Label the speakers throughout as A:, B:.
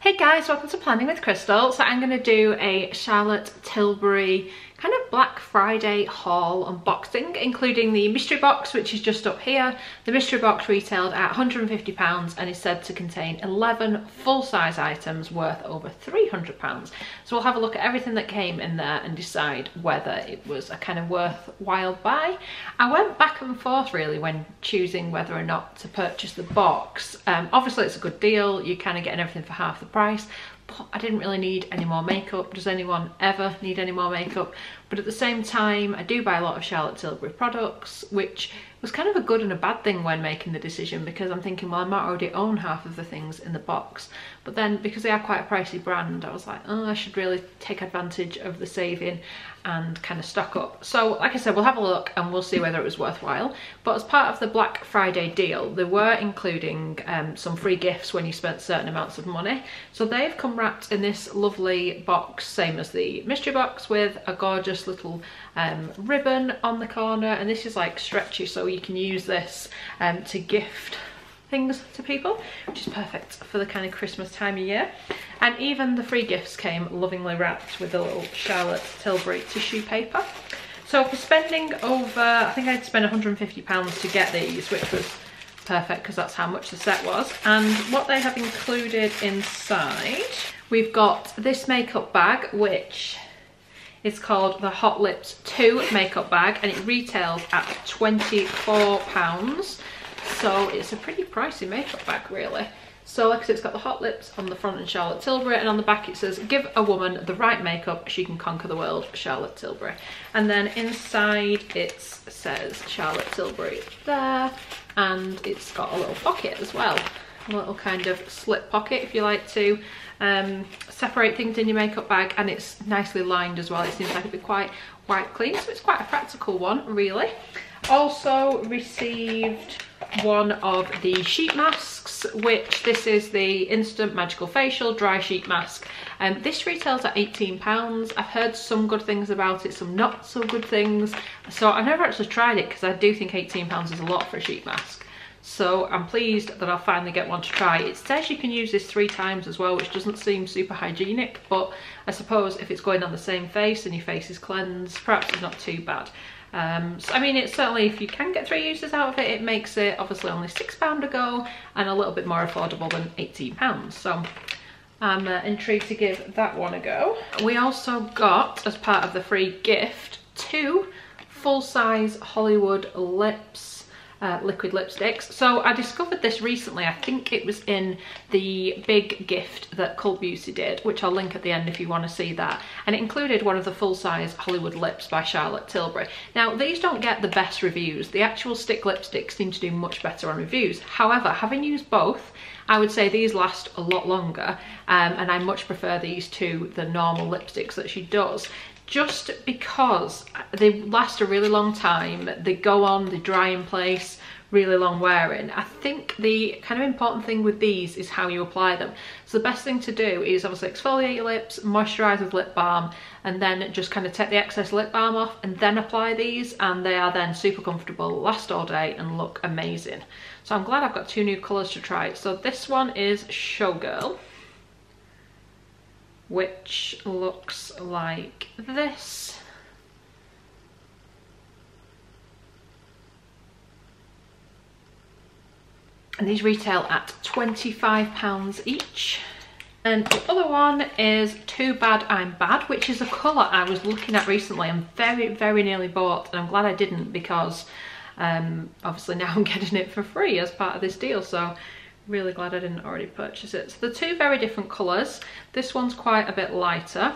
A: Hey guys, welcome to Planning with Crystal. So I'm going to do a Charlotte Tilbury kind of Black Friday haul unboxing, including the mystery box, which is just up here. The mystery box retailed at £150 and is said to contain 11 full-size items worth over £300. So we'll have a look at everything that came in there and decide whether it was a kind of worthwhile buy. I went back and forth really when choosing whether or not to purchase the box. Obviously it's a good deal, you're kind of getting everything for half the price, but I didn't really need any more makeup. Does anyone ever need any more makeup? But at the same time, I do buy a lot of Charlotte Tilbury products, which was kind of a good and a bad thing when making the decision, because I'm thinking, well, I might already own half of the things in the box. But then because they are quite a pricey brand, I was like, oh, I should really take advantage of the saving and kind of stock up. So like I said, we'll have a look and we'll see whether it was worthwhile. But as part of the Black Friday deal, they were including some free gifts when you spent certain amounts of money. So they've come wrapped in this lovely box, same as the mystery box, with a gorgeous little ribbon on the corner, and this is like stretchy, so you can use this to gift things to people, which is perfect for the kind of Christmas time of year. And even the free gifts came lovingly wrapped with a little Charlotte Tilbury tissue paper. So for spending over, I think I'd spent £150 to get these, which was perfect because that's how much the set was. And what they have included inside, we've got this makeup bag, which is called the Hot Lips 2 makeup bag, and it retails at £24. So it's a pretty pricey makeup bag really. So like I said, it's got the Hot Lips on the front and Charlotte Tilbury, and on the back it says, give a woman the right makeup, she can conquer the world, Charlotte Tilbury. And then inside it says Charlotte Tilbury there, and it's got a little pocket as well. A little kind of slip pocket if you like to separate things in your makeup bag, and it's nicely lined as well. It seems like it'd be quite white clean, so it's quite a practical one really. Also received one of the sheet masks, which this is the Instant Magical Facial Dry Sheet Mask, and this retails at £18. I've heard some good things about it, some not so good things, so I've never actually tried it because I do think £18 is a lot for a sheet mask. So I'm pleased that I'll finally get one to try. It says you can use this 3 times as well, which doesn't seem super hygienic, but I suppose if it's going on the same face and your face is cleansed, perhaps it's not too bad. So I mean, it's certainly, if you can get 3 uses out of it, it makes it obviously only £6 a go and a little bit more affordable than £18. So I'm intrigued to give that one a go. We also got, as part of the free gift, 2 full-size Hollywood lips. Liquid lipsticks. So I discovered this recently. I think it was in the big gift that Cult Beauty did, which I'll link at the end if you want to see that, and it included one of the full-size Hollywood lips by Charlotte Tilbury. Now these don't get the best reviews. The actual stick lipsticks seem to do much better on reviews. However, having used both, I would say these last a lot longer, and I much prefer these to the normal lipsticks that she does, just because they last a really long time, they go on, they dry in place, really long wearing. I think the kind of important thing with these is how you apply them. So the best thing to do is obviously exfoliate your lips, moisturise with lip balm, and then just kind of take the excess lip balm off and then apply these, and they are then super comfortable, last all day and look amazing. So I'm glad I've got 2 new colours to try. So this one is Showgirl, which looks like this. And these retail at £25 each. And the other one is Too Bad I'm Bad, which is a colour I was looking at recently and very nearly bought, and I'm glad I didn't, because obviously now I'm getting it for free as part of this deal, so really glad I didn't already purchase it. So the 2 very different colours. This one's quite a bit lighter.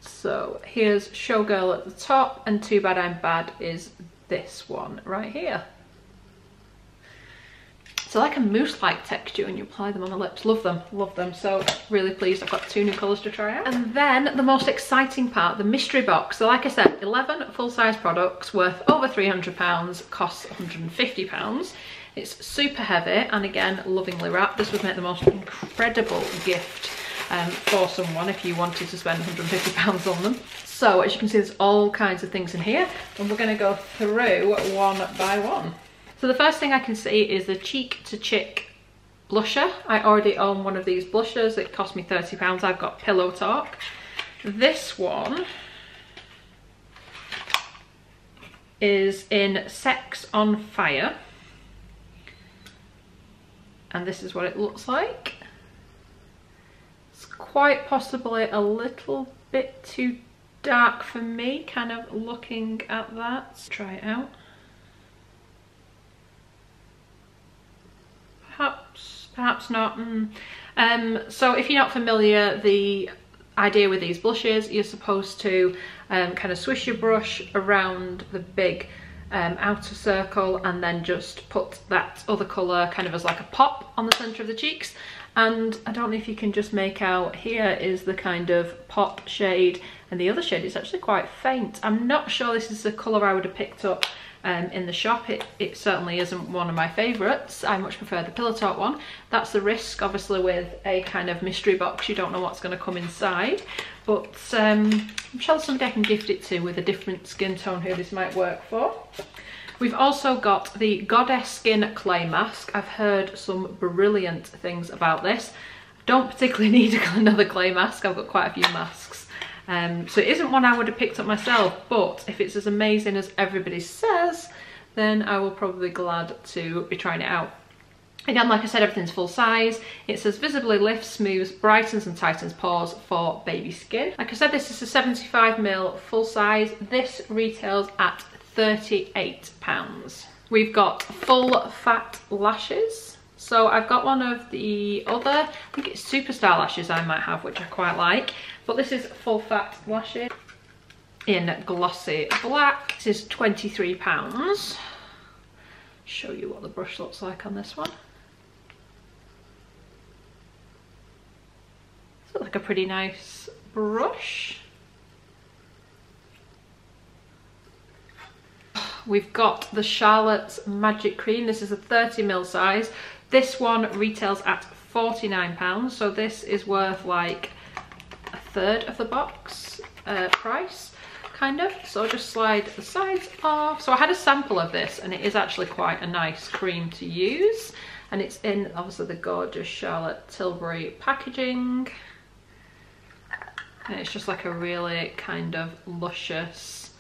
A: So here's Showgirl at the top, and Too Bad I'm Bad is this one right here. So like a mousse-like texture when you apply them on the lips. Love them, love them. So really pleased I've got 2 new colours to try out. And then the most exciting part, the mystery box. So like I said, 11 full-size products worth over £300, costs £150. It's super heavy and again lovingly wrapped. This would make the most incredible gift for someone if you wanted to spend £150 on them. So as you can see, there's all kinds of things in here, and we're going to go through one by one. So the first thing I can see is the Cheek to Chick blusher. I already own one of these blushers. It cost me £30. I've got Pillow Talk. This one is in Sex on Fire. And this is what it looks like. It's quite possibly a little bit too dark for me, kind of looking at that. Let's try it out. Perhaps not. So if you're not familiar, the idea with these blushes, you're supposed to kind of swish your brush around the big outer circle and then just put that other colour kind of as like a pop on the centre of the cheeks. And I don't know if you can just make out, here is the kind of pop shade, and the other shade is actually quite faint. I'm not sure this is the colour I would have picked up in the shop. It certainly isn't one of my favourites. I much prefer the Pillow Talk one. That's the risk, obviously, with a kind of mystery box. You don't know what's going to come inside. But I'm sure somebody I can gift it to with a different skin tone who this might work for. We've also got the Goddess Skin Clay Mask. I've heard some brilliant things about this. Don't particularly need another clay mask. I've got quite a few masks. So it isn't one I would have picked up myself, but if it's as amazing as everybody says, then I will probably be glad to be trying it out. Again, like I said, everything's full size. It says visibly lifts, smooths, brightens and tightens pores for baby skin. Like I said, this is a 75ml full size. This retails at £38. We've got full fat lashes. So I've got one of the other, I think it's Superstar lashes I might have, which I quite like. But this is full fat lashes in glossy black. This is £23. Show you what the brush looks like on this one. It's like a pretty nice brush. We've got the Charlotte's Magic Cream. This is a 30ml size. This one retails at £49, so this is worth like a third of the box price, kind of. So I'll just slide the sides off. So I had a sample of this, and it is actually quite a nice cream to use. And it's in, obviously, the gorgeous Charlotte Tilbury packaging. And it's just like a really kind of luscious,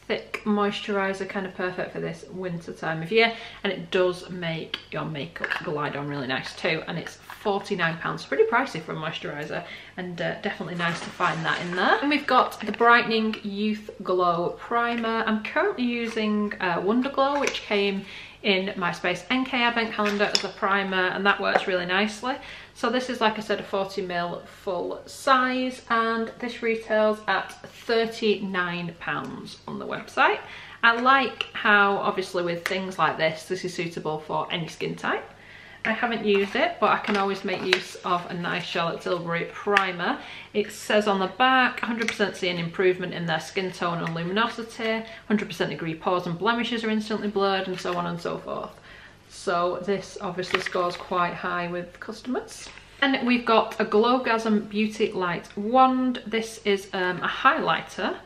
A: thick moisturiser, kind of perfect for this winter time of year, and it does make your makeup glide on really nice too. And it's £49, pretty pricey for a moisturiser, and definitely nice to find that in there. And we've got the Brightening Youth Glow Primer. I'm currently using Wonder Glow, which came in my Space NK advent calendar as a primer, and that works really nicely. So this is, like I said, a 40ml full size, and this retails at £39 on the website. I like how, obviously, with things like this is suitable for any skin type. I haven't used it, but I can always make use of a nice Charlotte Tilbury primer. It says on the back, 100% see an improvement in their skin tone and luminosity, 100% agree pores and blemishes are instantly blurred, and so on and so forth. So this obviously scores quite high with customers. And we've got a Glowgasm Beauty Light Wand. This is a highlighter,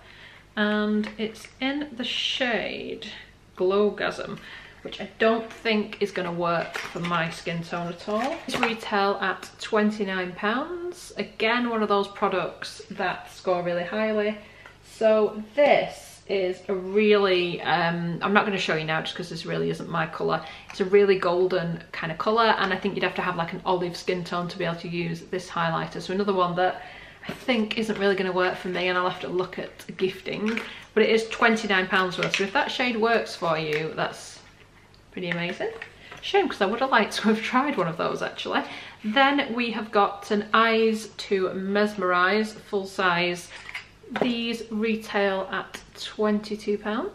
A: and it's in the shade Glowgasm, which I don't think is going to work for my skin tone at all. It's retail at £29. Again, one of those products that score really highly. So this is a really, I'm not going to show you now just because this really isn't my colour. It's a really golden kind of colour, and I think you'd have to have like an olive skin tone to be able to use this highlighter. So another one that I think isn't really going to work for me, and I'll have to look at gifting. But it is £29 worth, so if that shade works for you, that's pretty amazing. Shame, because I would have liked to have tried one of those actually. Then we have got an Eyes to Mesmerise full size. These retail at £22.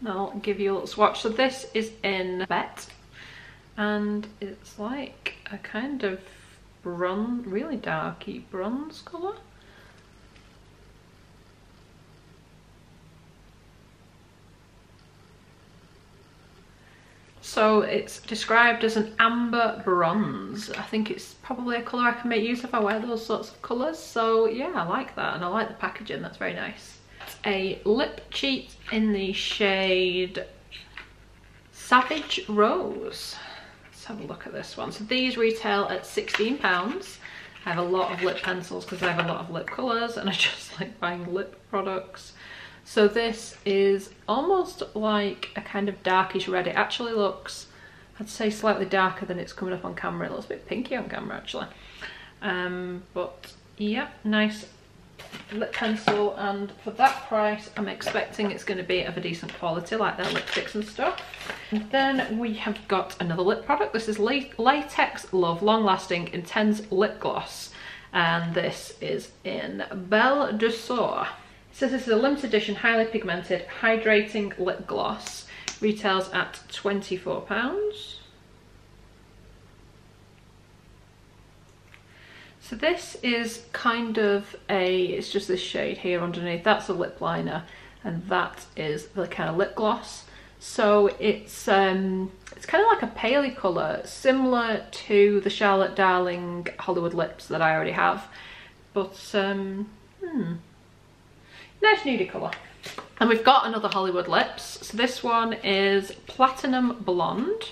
A: And I'll give you a little swatch. So this is in Bet, and it's like a kind of bronze, really darky bronze colour. So it's described as an amber bronze. I think it's probably a colour I can make use of. I wear those sorts of colours. So yeah, I like that, and I like the packaging. That's very nice. It's a lip cheat in the shade Savage Rose. Let's have a look at this one. So these retail at £16. I have a lot of lip pencils because I have a lot of lip colours and I just like buying lip products. So this is almost like a kind of darkish red. It actually looks, I'd say, slightly darker than it's coming up on camera. It looks a bit pinky on camera actually. But yeah, nice lip pencil, and for that price I'm expecting it's going to be of a decent quality like their lipsticks and stuff. And then we have got another lip product. This is Latex Love Long Lasting Intense Lip Gloss, and this is in Belle de Sour. It says this is a limited edition highly pigmented hydrating lip gloss, retails at £24. So this is kind of it's just this shade here underneath. That's a lip liner and that is the kind of lip gloss. So it's kind of like a paley colour, similar to the Charlotte Darling Hollywood lips that I already have. But nice nudie colour. And we've got another Hollywood lips. So this one is Platinum Blonde.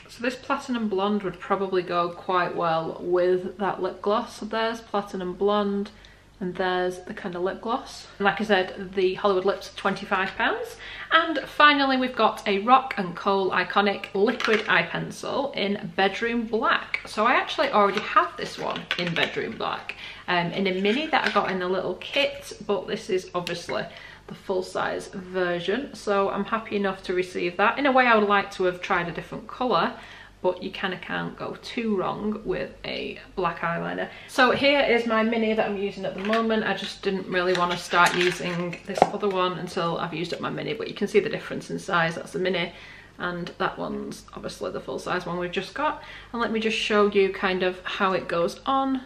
A: So this Platinum Blonde would probably go quite well with that lip gloss. So there's Platinum Blonde and there's the kind of lip gloss. And like I said, the Hollywood lips are £25. And finally we've got a Rock and Kohl Iconic Liquid Eye Pencil in Bedroom Black. So I actually already have this one in Bedroom Black, in a mini that I got in a little kit, but this is obviously the full-size version, so I'm happy enough to receive that. In a way I would like to have tried a different colour, but you kind of can't go too wrong with a black eyeliner. So here is my mini that I'm using at the moment. I just didn't really want to start using this other one until I've used up my mini, but you can see the difference in size. That's the mini and that one's obviously the full-size one we've just got. And let me just show you kind of how it goes on.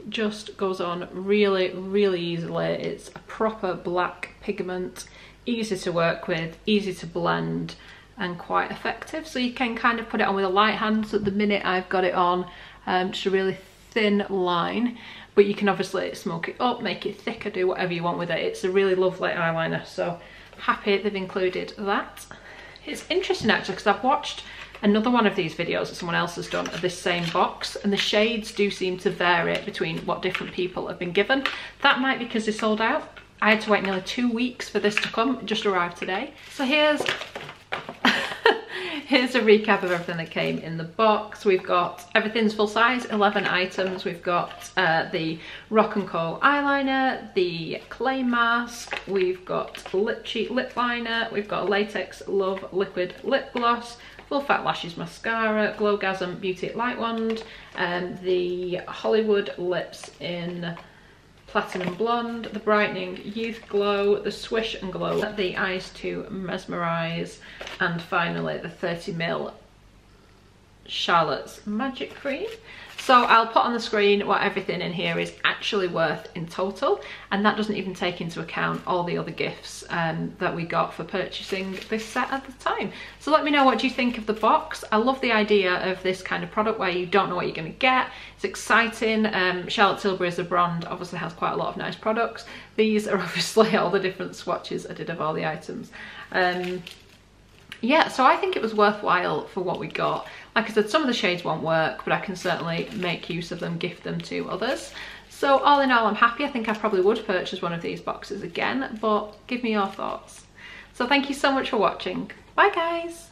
A: Just goes on really easily. It's a proper black pigment, easy to work with, easy to blend and quite effective. So you can kind of put it on with a light hand. So at the minute I've got it on just a really thin line, but you can obviously smoke it up, make it thicker, do whatever you want with it. It's a really lovely eyeliner, so happy they've included that. It's interesting actually because I've watched another one of these videos that someone else has done of this same box, and the shades do seem to vary between what different people have been given. That might be because they sold out. I had to wait nearly 2 weeks for this to come. It just arrived today. So here's here's a recap of everything that came in the box. We've got everything's full size, 11 items. We've got the Rock and Kohl eyeliner, the clay mask, we've got lip cheat lip liner, we've got a Latex Love liquid lip gloss, Full Fat Lashes mascara, Glowgasm Beauty Light Wand, the Hollywood lips in Platinum Blonde, the Brightening Youth Glow, the Swish and Glow, the Eyes to Mesmerize, and finally the 30ml Charlotte's Magic Cream. So I'll put on the screen what everything in here is actually worth in total, and that doesn't even take into account all the other gifts that we got for purchasing this set at the time. So let me know, what do you think of the box? I love the idea of this kind of product where you don't know what you're going to get. It's exciting. Charlotte Tilbury as a brand obviously has quite a lot of nice products. These are obviously all the different swatches I did of all the items. Yeah, so I think it was worthwhile for what we got. Like I said, some of the shades won't work, but I can certainly make use of them, gift them to others. So all in all, I'm happy. I think I probably would purchase one of these boxes again, but give me your thoughts. So thank you so much for watching. Bye guys.